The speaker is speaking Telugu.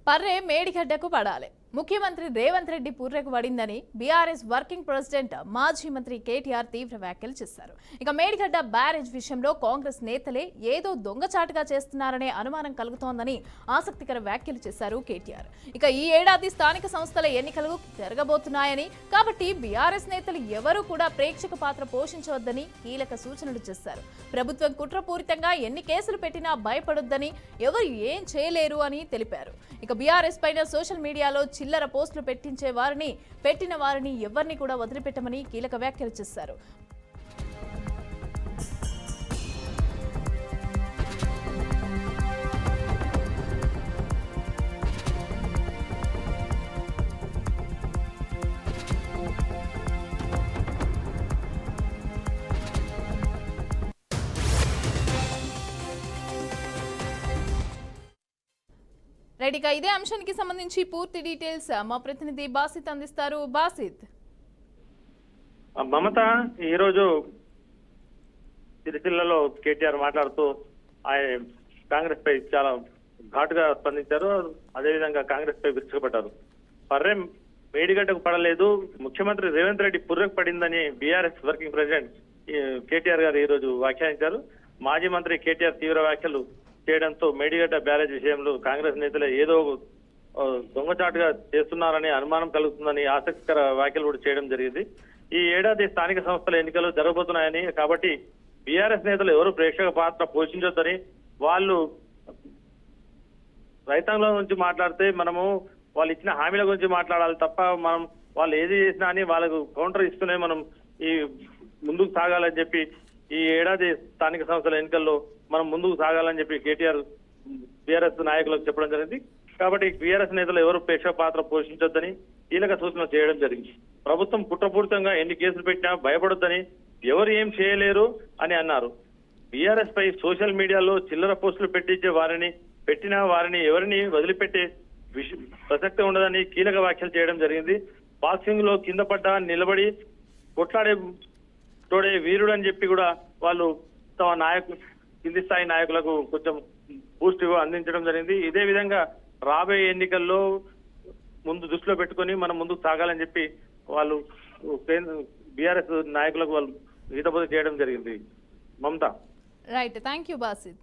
పర్రే మేడిగడ్డకు పడాలి. ముఖ్యమంత్రి రేవంత్ రెడ్డి పుర్రెకు పడిందని బీఆర్ఎస్ వర్కింగ్ ప్రెసిడెంట్ మాజీ మంత్రి కేటీఆర్ తీవ్ర వ్యాఖ్యలు చేశారు. ఇక మేడిగడ్డ బ్యారేజ్ విషయంలో కాంగ్రెస్ నేతలే ఏదో దొంగచాటుగా చేస్తున్నారనే అనుమానం కలుగుతోందని ఆసక్తికర వ్యాఖ్యలు చేశారు కేటీఆర్. ఇక ఈ ఏడాది స్థానిక సంస్థల ఎన్నికలు జరగబోతున్నాయని, కాబట్టి బీఆర్ఎస్ నేతలు ఎవరూ కూడా ప్రేక్షక పాత్ర పోషించవద్దని కీలక సూచనలు చేశారు. ప్రభుత్వం కుట్రపూరితంగా ఎన్ని కేసులు పెట్టినా భయపడొద్దని, ఎవరు ఏం చేయలేరు అని తెలిపారు. ఇక బీఆర్ఎస్ పైన సోషల్ మీడియాలో చిల్లర పోస్టులు పెట్టిన వారిని ఎవరిని కూడా వదిలిపెట్టమని కీలక వ్యాఖ్యలు చేశారు. రెడీగా ఇదే అంశానికి సంబంధించి పూర్తి డీటెయిల్స్ మా ప్రతినిధి బాసిత్ అందిస్తారు. బాసిత్, మమత ఈరోజు సిరిసిల్లలో కేటీఆర్ మాట్లాడుతూ ఆయన కాంగ్రెస్ పై చాలా ఘాటుగా స్పందించారు. అదేవిధంగా కాంగ్రెస్ పై విరుచుకుపడ్డారు. పర్రెం మేడిగడ్డకు పడలేదు, ముఖ్యమంత్రి రేవంత్ రెడ్డి పుర్రెకు పడిందని బీఆర్ఎస్ వర్కింగ్ ప్రెసిడెంట్ కేటీఆర్ గారు ఈరోజు వ్యాఖ్యానించారు. మాజీ మంత్రి కేటీఆర్ తీవ్ర వ్యాఖ్యలు చేయడంతో మేడిగడ్డ బ్యారేజ్ విషయంలో కాంగ్రెస్ నేతలు ఏదో దొంగచాటుగా చేస్తున్నారని అనుమానం కలుగుతుందని ఆసక్తికర వ్యాఖ్యలు కూడా చేయడం జరిగింది. ఈ ఏడాది స్థానిక సంస్థల ఎన్నికలు జరగబోతున్నాయని, కాబట్టి బీఆర్ఎస్ నేతలు ఎవరు ప్రేక్షక పాత్ర పోషించొద్దని, వాళ్ళు రైతాంగం గురించి మాట్లాడితే మనము వాళ్ళు ఇచ్చిన హామీల గురించి మాట్లాడాలి తప్ప మనం వాళ్ళు ఏది చేసినా అని వాళ్ళకు కౌంటర్ ఇస్తూనే మనం ఈ ముందుకు సాగాలని చెప్పి, ఈ ఏడాది స్థానిక సంస్థల ఎన్నికల్లో మనం ముందుకు సాగాలని చెప్పి కేటీఆర్ బీఆర్ఎస్ నాయకులకు చెప్పడం జరిగింది. కాబట్టి బీఆర్ఎస్ నేతలు ఎవరు ప్రేక్షక పాత్ర పోషించొద్దని కీలక సూచన చేయడం జరిగింది. ప్రభుత్వం కుట్రపూరితంగా ఎన్ని కేసులు పెట్టినా భయపడొద్దని, ఎవరు ఏం చేయలేరు అని అన్నారు. బీఆర్ఎస్ పై సోషల్ మీడియాలో చిల్లర పోస్టులు పెట్టిన వారిని ఎవరిని వదిలిపెట్టే ప్రసక్తి ఉండదని కీలక వ్యాఖ్యలు చేయడం జరిగింది. బాక్సింగ్ లో కింద పడ్డా నిలబడి కొట్లాడే తోడే వీరుడు అని చెప్పి కూడా వాళ్ళు తమ కింది స్థాయి నాయకులకు కొంచెం బూస్ట్ అందించడం జరిగింది. ఇదే విధంగా రాబోయే ఎన్నికల్లో ముందు దృష్టిలో పెట్టుకొని మనం ముందుకు సాగాలని చెప్పి వాళ్ళు బీఆర్ఎస్ నాయకులకు వాళ్ళు హితబోధ చేయడం జరిగింది. మమత, రైట్, థ్యాంక్ యూ బాసిత్.